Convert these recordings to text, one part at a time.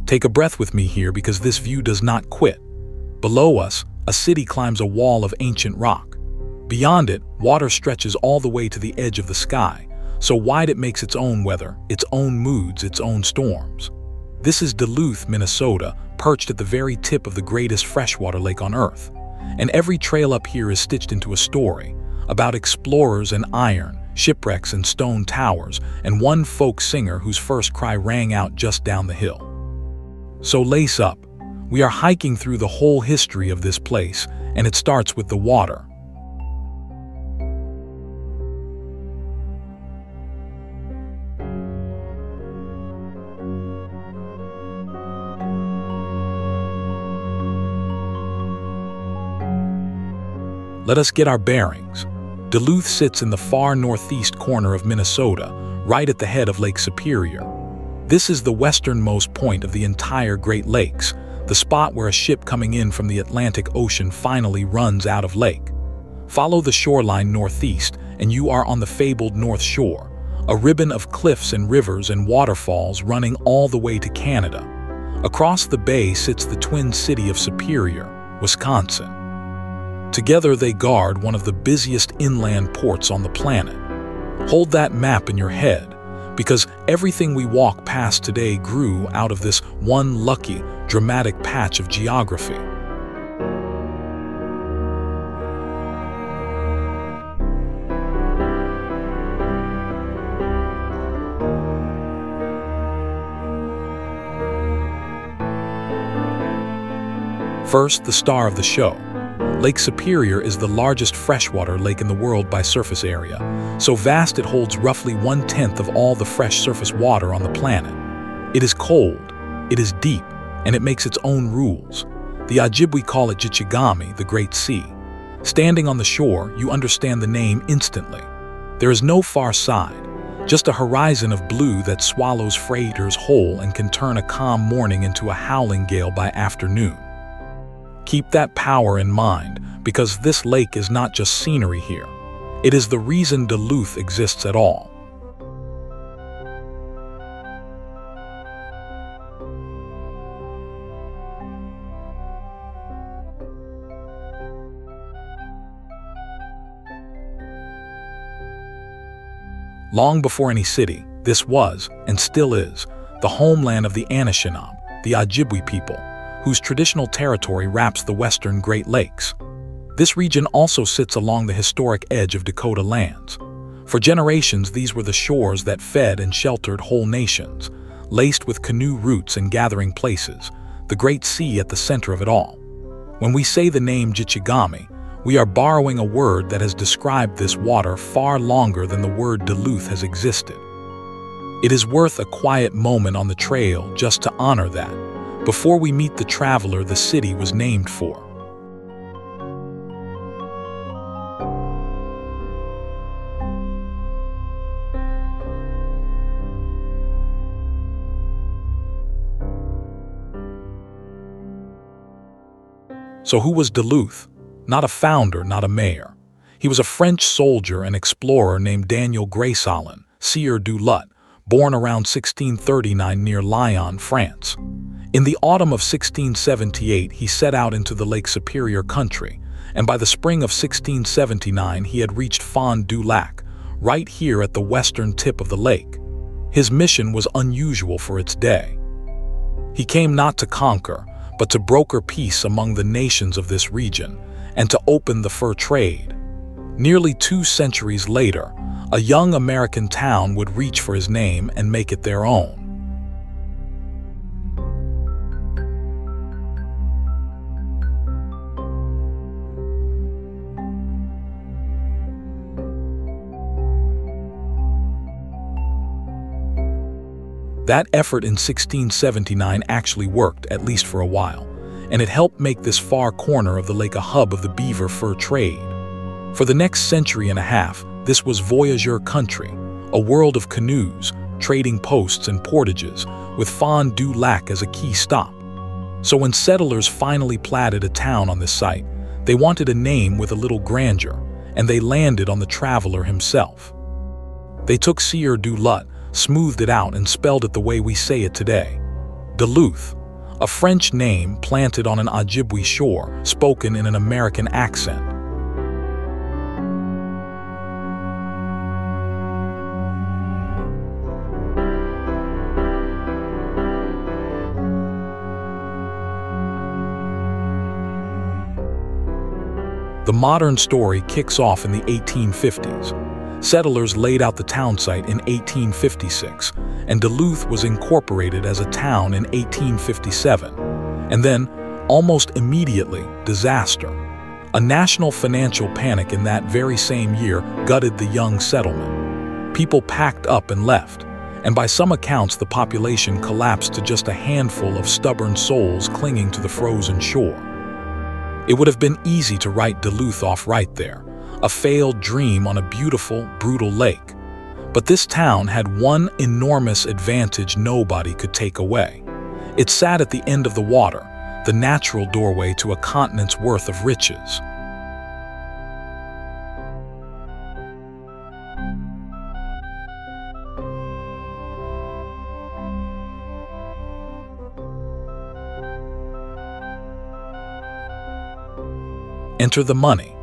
Take a breath with me here because this view does not quit. Below us, a city climbs a wall of ancient rock. Beyond it, water stretches all the way to the edge of the sky, so wide it makes its own weather, its own moods, its own storms. This is Duluth, Minnesota, perched at the very tip of the greatest freshwater lake on Earth. And every trail up here is stitched into a story about explorers and iron, shipwrecks and stone towers, and one folk singer whose first cry rang out just down the hill. So lace up. We are hiking through the whole history of this place, and it starts with the water. Let us get our bearings. Duluth sits in the far northeast corner of Minnesota, right at the head of Lake Superior. This is the westernmost point of the entire Great Lakes, the spot where a ship coming in from the Atlantic Ocean finally runs out of lake. Follow the shoreline northeast, and you are on the fabled North Shore, a ribbon of cliffs and rivers and waterfalls running all the way to Canada. Across the bay sits the twin city of Superior, Wisconsin. Together they guard one of the busiest inland ports on the planet. Hold that map in your head, because everything we walk past today grew out of this one lucky, dramatic patch of geography. First, the star of the show. Lake Superior is the largest freshwater lake in the world by surface area, so vast it holds roughly 1/10 of all the fresh surface water on the planet. It is cold, it is deep, and it makes its own rules. The Ojibwe call it Gichigami, the Great Sea. Standing on the shore, you understand the name instantly. There is no far side, just a horizon of blue that swallows freighters whole and can turn a calm morning into a howling gale by afternoon. Keep that power in mind, because this lake is not just scenery here. It is the reason Duluth exists at all. Long before any city, this was, and still is, the homeland of the Anishinaabe, the Ojibwe people, whose traditional territory wraps the western Great Lakes. This region also sits along the historic edge of Dakota lands. For generations, these were the shores that fed and sheltered whole nations, laced with canoe routes and gathering places, the Great Sea at the center of it all. When we say the name Gichigami, we are borrowing a word that has described this water far longer than the word Duluth has existed. It is worth a quiet moment on the trail just to honor that. Before we meet the traveler the city was named for. So who was Duluth? Not a founder, not a mayor. He was a French soldier and explorer named Daniel Greysolon, Sieur du Lut, born around 1639 near Lyon, France. In the autumn of 1678, he set out into the Lake Superior country, and by the spring of 1679, he had reached Fond du Lac, right here at the western tip of the lake. His mission was unusual for its day. He came not to conquer, but to broker peace among the nations of this region, and to open the fur trade. Nearly 2 centuries later, a young American town would reach for his name and make it their own. That effort in 1679 actually worked, at least for a while, and it helped make this far corner of the lake a hub of the beaver fur trade. For the next century and a half, this was voyageur country, a world of canoes, trading posts and portages, with Fond du Lac as a key stop. So when settlers finally platted a town on this site, they wanted a name with a little grandeur, and they landed on the traveler himself. They took Sieur du Lut, smoothed it out and spelled it the way we say it today. Duluth, a French name planted on an Ojibwe shore, spoken in an American accent. The modern story kicks off in the 1850s. Settlers laid out the town site in 1856, and Duluth was incorporated as a town in 1857. And then, almost immediately, disaster. A national financial panic in that very same year gutted the young settlement. People packed up and left, and by some accounts the population collapsed to just a handful of stubborn souls clinging to the frozen shore. It would have been easy to write Duluth off right there, a failed dream on a beautiful, brutal lake. But this town had one enormous advantage nobody could take away. It sat at the end of the water, the natural doorway to a continent's worth of riches. Enter the money.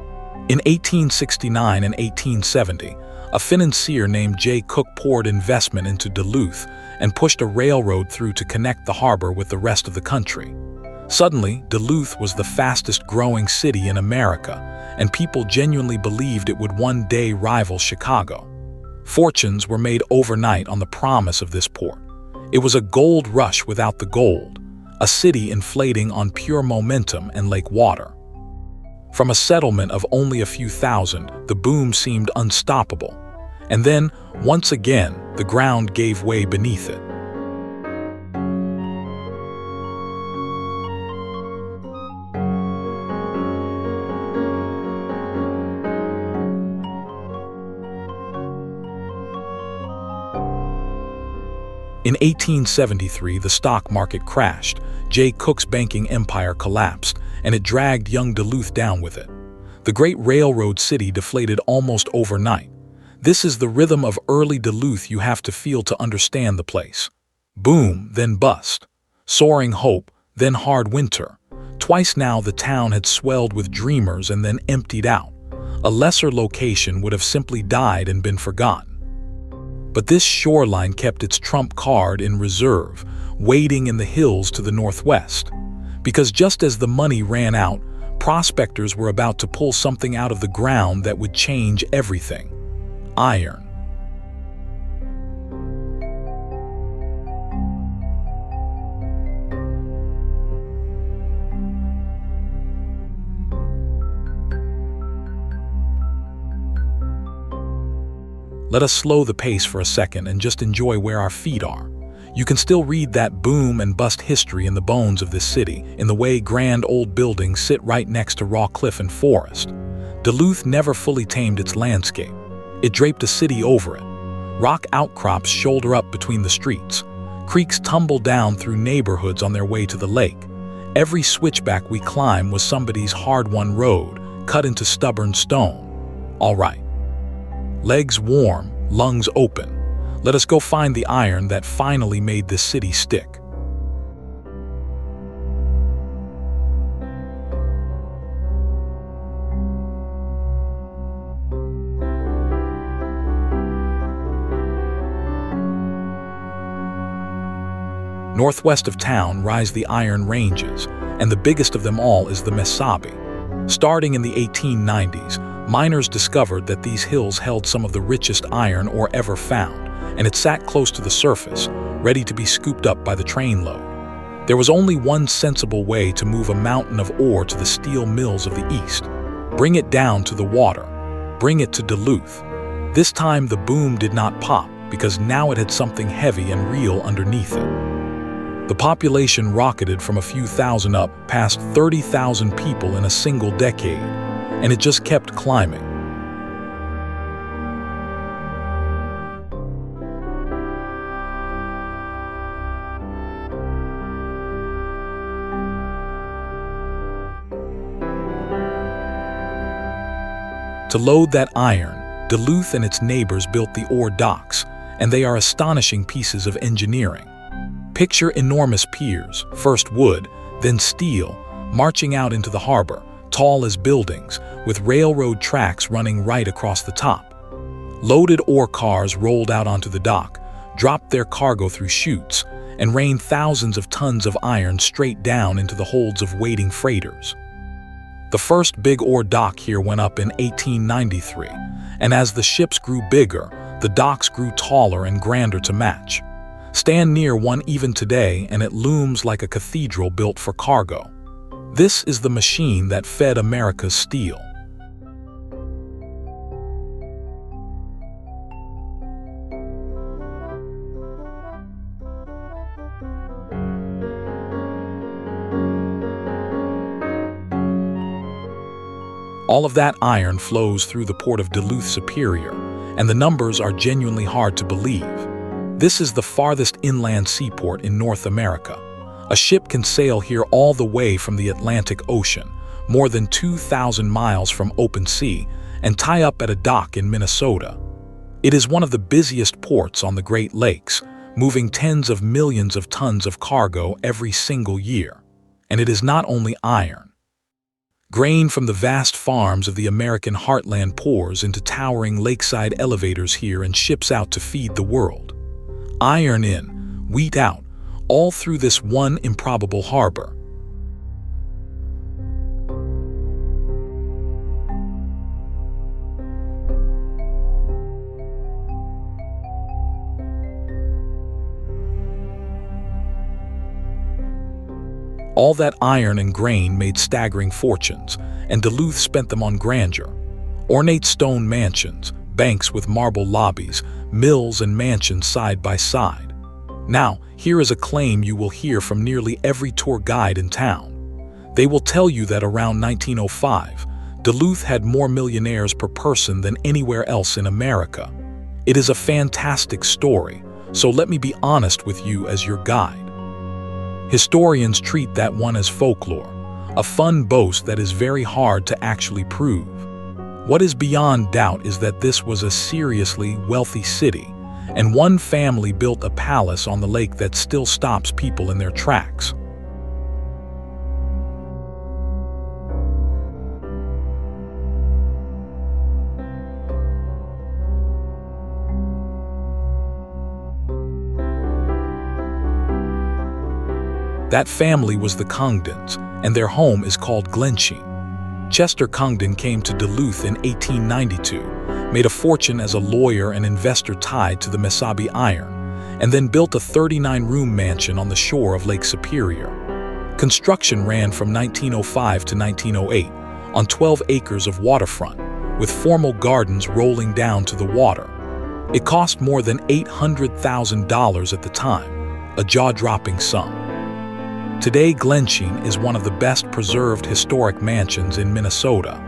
In 1869 and 1870, a financier named J. Cook poured investment into Duluth and pushed a railroad through to connect the harbor with the rest of the country. Suddenly, Duluth was the fastest-growing city in America, and people genuinely believed it would one day rival Chicago. Fortunes were made overnight on the promise of this port. It was a gold rush without the gold, a city inflating on pure momentum and lake water. From a settlement of only a few thousand, the boom seemed unstoppable. And then, once again, the ground gave way beneath it. In 1873, the stock market crashed, J. Cook's banking empire collapsed, and it dragged young Duluth down with it. The great railroad city deflated almost overnight. This is the rhythm of early Duluth you have to feel to understand the place. Boom, then bust. Soaring hope, then hard winter. Twice now the town had swelled with dreamers and then emptied out. A lesser location would have simply died and been forgotten. But this shoreline kept its trump card in reserve, waiting in the hills to the northwest. Because just as the money ran out, prospectors were about to pull something out of the ground that would change everything. Iron. Let us slow the pace for a second and just enjoy where our feet are. You can still read that boom and bust history in the bones of this city, in the way grand old buildings sit right next to raw cliff and forest. Duluth never fully tamed its landscape. It draped a city over it. Rock outcrops shoulder up between the streets. Creeks tumble down through neighborhoods on their way to the lake. Every switchback we climb was somebody's hard-won road, cut into stubborn stone. All right. Legs warm, lungs open. Let us go find the iron that finally made this city stick. Northwest of town rise the Iron Ranges, and the biggest of them all is the Mesabi. Starting in the 1890s, miners discovered that these hills held some of the richest iron ore ever found, and it sat close to the surface, ready to be scooped up by the train load. There was only one sensible way to move a mountain of ore to the steel mills of the east. Bring it down to the water. Bring it to Duluth. This time the boom did not pop, because now it had something heavy and real underneath it. The population rocketed from a few thousand up past 30,000 people in a single decade, and it just kept climbing. To load that iron, Duluth and its neighbors built the ore docks, and they are astonishing pieces of engineering. Picture enormous piers, first wood, then steel, marching out into the harbor, tall as buildings, with railroad tracks running right across the top. Loaded ore cars rolled out onto the dock, dropped their cargo through chutes, and rained thousands of tons of iron straight down into the holds of waiting freighters. The first big ore dock here went up in 1893, and as the ships grew bigger, the docks grew taller and grander to match. Stand near one even today and it looms like a cathedral built for cargo. This is the machine that fed America's steel. All of that iron flows through the port of Duluth Superior, and the numbers are genuinely hard to believe. This is the farthest inland seaport in North America. A ship can sail here all the way from the Atlantic Ocean, more than 2,000 miles from open sea, and tie up at a dock in Minnesota. It is one of the busiest ports on the Great Lakes, moving tens of millions of tons of cargo every single year. And it is not only iron. Grain from the vast farms of the American heartland pours into towering lakeside elevators here and ships out to feed the world. Iron in, wheat out, all through this one improbable harbor. All that iron and grain made staggering fortunes, and Duluth spent them on grandeur. Ornate stone mansions, banks with marble lobbies, mills and mansions side by side. Now, here is a claim you will hear from nearly every tour guide in town. They will tell you that around 1905, Duluth had more millionaires per person than anywhere else in America. It is a fantastic story, so let me be honest with you as your guide. Historians treat that one as folklore, a fun boast that is very hard to actually prove. What is beyond doubt is that this was a seriously wealthy city, and one family built a palace on the lake that still stops people in their tracks. That family was the Congdons, and their home is called Glensheen. Chester Congdon came to Duluth in 1892, made a fortune as a lawyer and investor tied to the Mesabi iron, and then built a 39-room mansion on the shore of Lake Superior. Construction ran from 1905 to 1908 on 12 acres of waterfront, with formal gardens rolling down to the water. It cost more than $800,000 at the time, a jaw-dropping sum. Today, Glensheen is one of the best preserved historic mansions in Minnesota,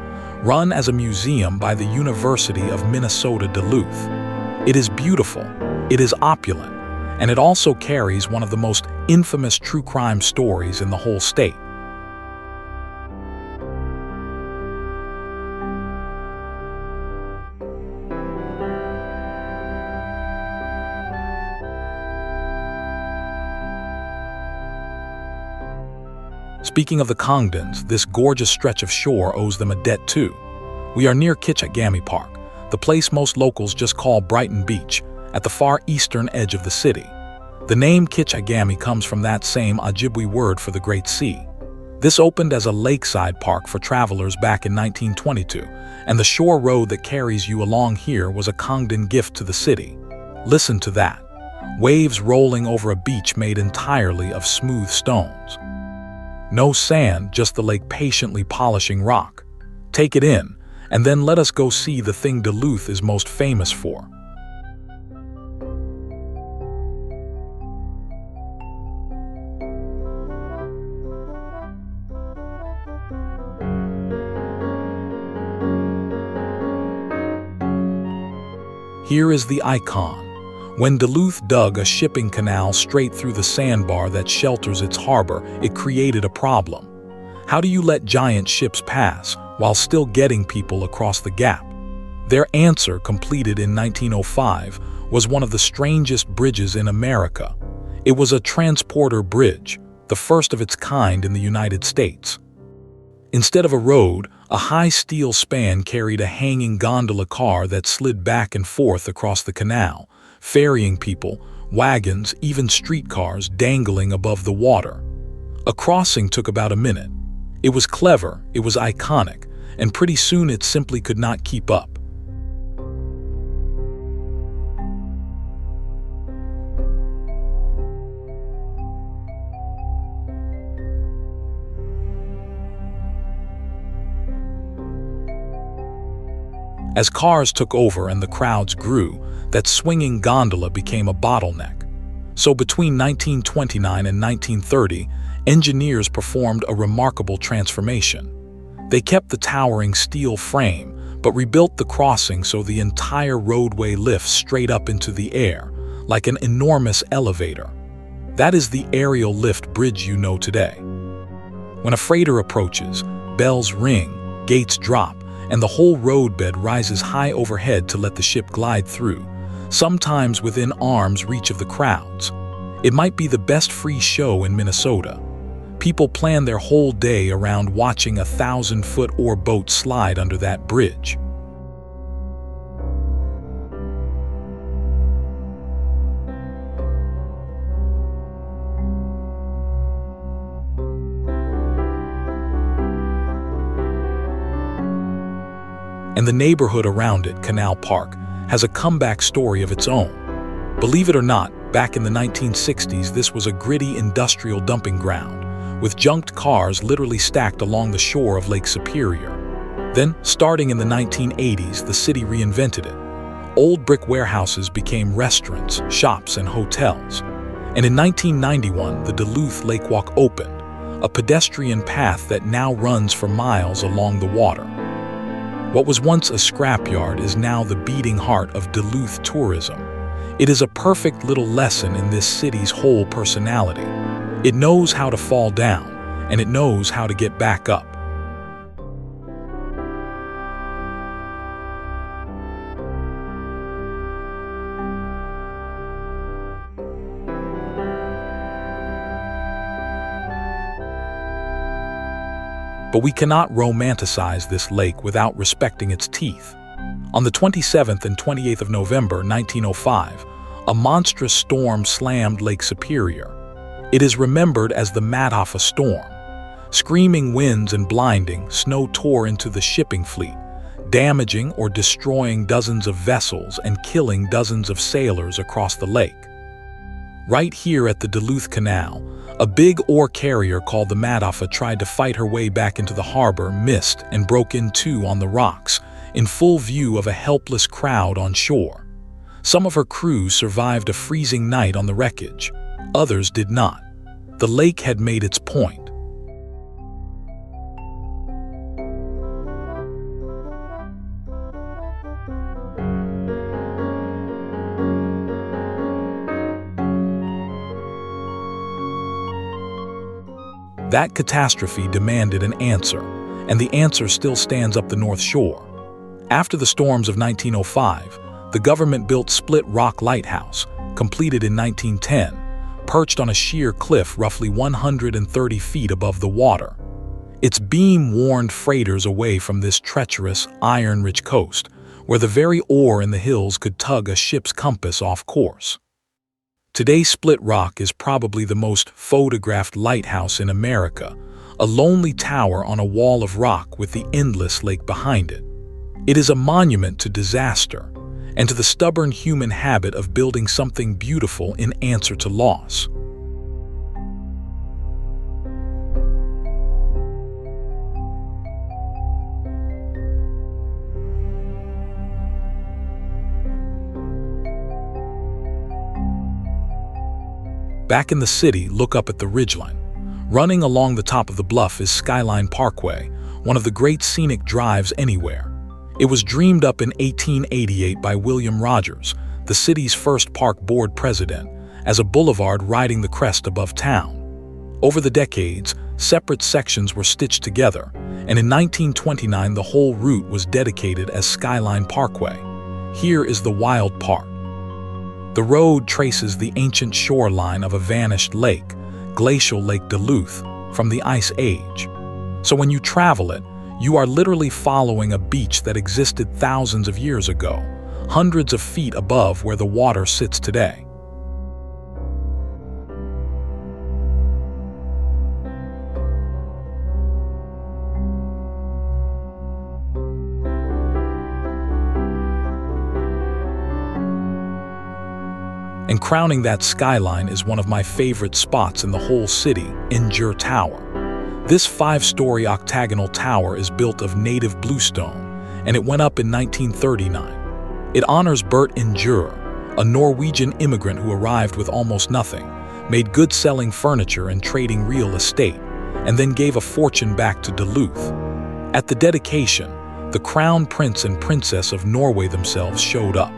run as a museum by the University of Minnesota Duluth. It is beautiful, it is opulent, and it also carries one of the most infamous true crime stories in the whole state. Speaking of the Congdons, this gorgeous stretch of shore owes them a debt too. We are near Kitchagami Park, the place most locals just call Brighton Beach, at the far eastern edge of the city. The name Kitchagami comes from that same Ojibwe word for the Great Sea. This opened as a lakeside park for travelers back in 1922, and the shore road that carries you along here was a Congdon gift to the city. Listen to that. Waves rolling over a beach made entirely of smooth stones. No sand, just the lake patiently polishing rock. Take it in, and then let us go see the thing Duluth is most famous for. Here is the icon. When Duluth dug a shipping canal straight through the sandbar that shelters its harbor, it created a problem. How do you let giant ships pass while still getting people across the gap? Their answer, completed in 1905, was one of the strangest bridges in America. It was a transporter bridge, the first of its kind in the United States. Instead of a road, a high steel span carried a hanging gondola car that slid back and forth across the canal, ferrying people, wagons, even streetcars dangling above the water. A crossing took about a minute. It was clever, it was iconic, and pretty soon it simply could not keep up. As cars took over and the crowds grew, that swinging gondola became a bottleneck. So between 1929 and 1930, engineers performed a remarkable transformation. They kept the towering steel frame, but rebuilt the crossing so the entire roadway lifts straight up into the air, like an enormous elevator. That is the aerial lift bridge you know today. When a freighter approaches, bells ring, gates drop, and the whole roadbed rises high overhead to let the ship glide through, sometimes within arm's reach of the crowds. It might be the best free show in Minnesota. People plan their whole day around watching a 1,000-foot oar boat slide under that bridge. And the neighborhood around it, Canal Park, has a comeback story of its own. Believe it or not, back in the 1960s, this was a gritty industrial dumping ground, with junked cars literally stacked along the shore of Lake Superior. Then, starting in the 1980s, the city reinvented it. Old brick warehouses became restaurants, shops, and hotels. And in 1991, the Duluth Lake Walk opened, a pedestrian path that now runs for miles along the water. What was once a scrapyard is now the beating heart of Duluth tourism. It is a perfect little lesson in this city's whole personality. It knows how to fall down, and it knows how to get back up. But we cannot romanticize this lake without respecting its teeth. On the 27th and 28th of November 1905, a monstrous storm slammed Lake Superior. It is remembered as the Mataafa Storm. Screaming winds and blinding snow tore into the shipping fleet, damaging or destroying dozens of vessels and killing dozens of sailors across the lake. Right here at the Duluth Canal, a big ore carrier called the Mataafa tried to fight her way back into the harbor, missed, and broke in two on the rocks, in full view of a helpless crowd on shore. Some of her crew survived a freezing night on the wreckage. Others did not. The lake had made its point. That catastrophe demanded an answer, and the answer still stands up the North Shore. After the storms of 1905, the government built Split Rock Lighthouse, completed in 1910, perched on a sheer cliff roughly 130 feet above the water. Its beam warned freighters away from this treacherous, iron-rich coast, where the very ore in the hills could tug a ship's compass off course. Today, Split Rock is probably the most photographed lighthouse in America, a lonely tower on a wall of rock with the endless lake behind it. It is a monument to disaster and to the stubborn human habit of building something beautiful in answer to loss. Back in the city, look up at the ridgeline. Running along the top of the bluff is Skyline Parkway, one of the great scenic drives anywhere. It was dreamed up in 1888 by William Rogers, the city's first park board president, as a boulevard riding the crest above town. Over the decades, separate sections were stitched together, and in 1929 the whole route was dedicated as Skyline Parkway. Here is the wild part. The road traces the ancient shoreline of a vanished lake, glacial Lake Duluth, from the Ice Age. So when you travel it, you are literally following a beach that existed thousands of years ago, hundreds of feet above where the water sits today. And crowning that skyline is one of my favorite spots in the whole city, Enger Tower. This 5-story octagonal tower is built of native bluestone, and it went up in 1939. It honors Bert Enger, a Norwegian immigrant who arrived with almost nothing, made good selling furniture and trading real estate, and then gave a fortune back to Duluth. At the dedication, the Crown Prince and Princess of Norway themselves showed up.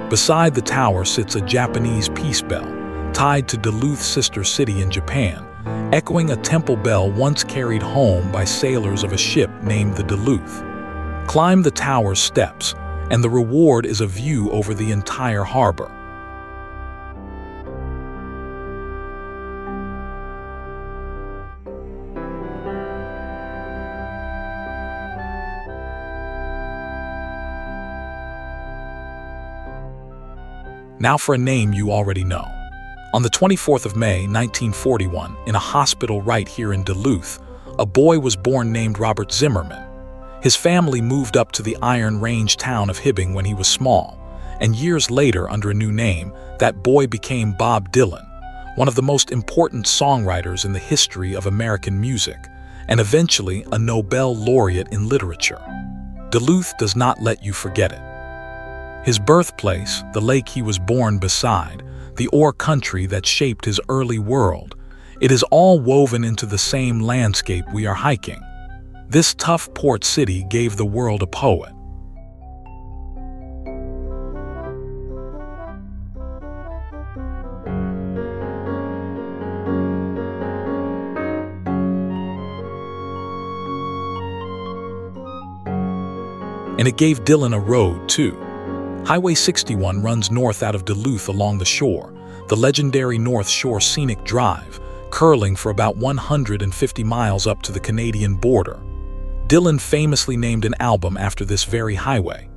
Beside the tower sits a Japanese peace bell, tied to Duluth's sister city in Japan, echoing a temple bell once carried home by sailors of a ship named the Duluth. Climb the tower's steps, and the reward is a view over the entire harbor. Now for a name you already know. On the 24th of May, 1941, in a hospital right here in Duluth, a boy was born named Robert Zimmerman. His family moved up to the Iron Range town of Hibbing when he was small, and years later, under a new name, that boy became Bob Dylan, one of the most important songwriters in the history of American music, and eventually a Nobel laureate in literature. Duluth does not let you forget it. His birthplace, the lake he was born beside, the ore country that shaped his early world, it is all woven into the same landscape we are hiking. This tough port city gave the world a poet. And it gave Dylan a road, too. Highway 61 runs north out of Duluth along the shore, the legendary North Shore Scenic Drive, curling for about 150 miles up to the Canadian border. Dylan famously named an album after this very highway.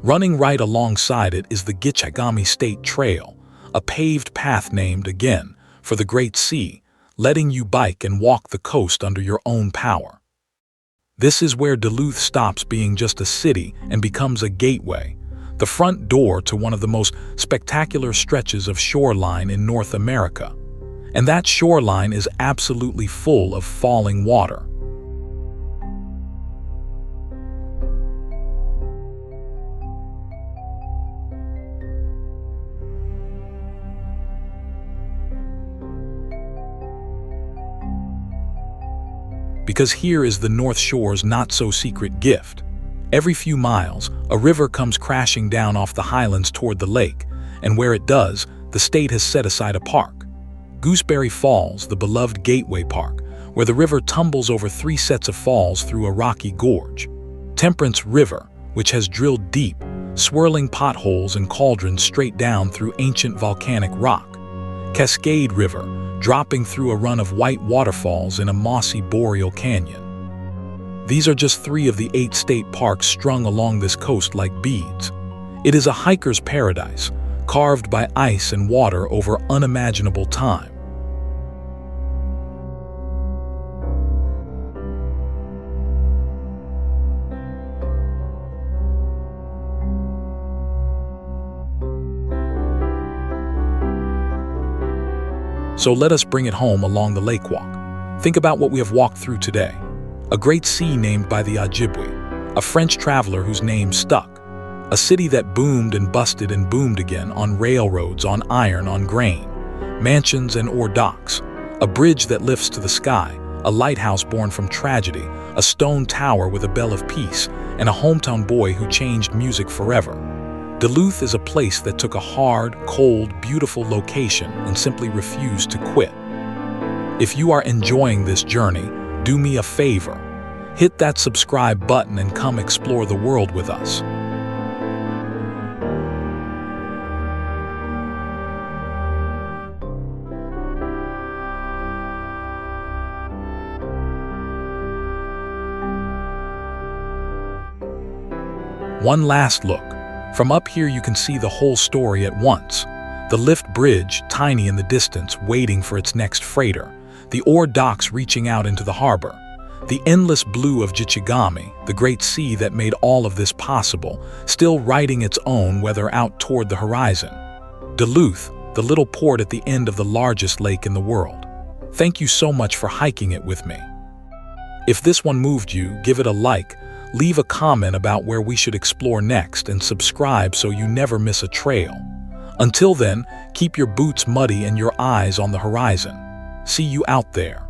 Running right alongside it is the Gitchagami State Trail, a paved path named, again, for the Great Sea, letting you bike and walk the coast under your own power. This is where Duluth stops being just a city and becomes a gateway, the front door to one of the most spectacular stretches of shoreline in North America. And that shoreline is absolutely full of falling water. Because here is the North Shore's not-so-secret gift. Every few miles, a river comes crashing down off the highlands toward the lake, and where it does, the state has set aside a park. Gooseberry Falls, the beloved gateway park, where the river tumbles over 3 sets of falls through a rocky gorge. Temperance River, which has drilled deep, swirling potholes and cauldrons straight down through ancient volcanic rock. Cascade River, dropping through a run of white waterfalls in a mossy boreal canyon. These are just 3 of the 8 state parks strung along this coast like beads. It is a hiker's paradise, carved by ice and water over unimaginable time. So let us bring it home along the lake walk. Think about what we have walked through today. A great sea named by the Ojibwe, a French traveler whose name stuck, a city that boomed and busted and boomed again on railroads, on iron, on grain, mansions and ore docks, a bridge that lifts to the sky, a lighthouse born from tragedy, a stone tower with a bell of peace, and a hometown boy who changed music forever. Duluth is a place that took a hard, cold, beautiful location and simply refused to quit. If you are enjoying this journey, do me a favor. Hit that subscribe button and come explore the world with us. One last look. From up here you can see the whole story at once. The lift bridge, tiny in the distance, waiting for its next freighter. The ore docks reaching out into the harbor. The endless blue of Gichigami, the great sea that made all of this possible, still writing its own weather out toward the horizon. Duluth, the little port at the end of the largest lake in the world. Thank you so much for hiking it with me. If this one moved you, give it a like, leave a comment about where we should explore next, and subscribe so you never miss a trail. Until then, keep your boots muddy and your eyes on the horizon. See you out there.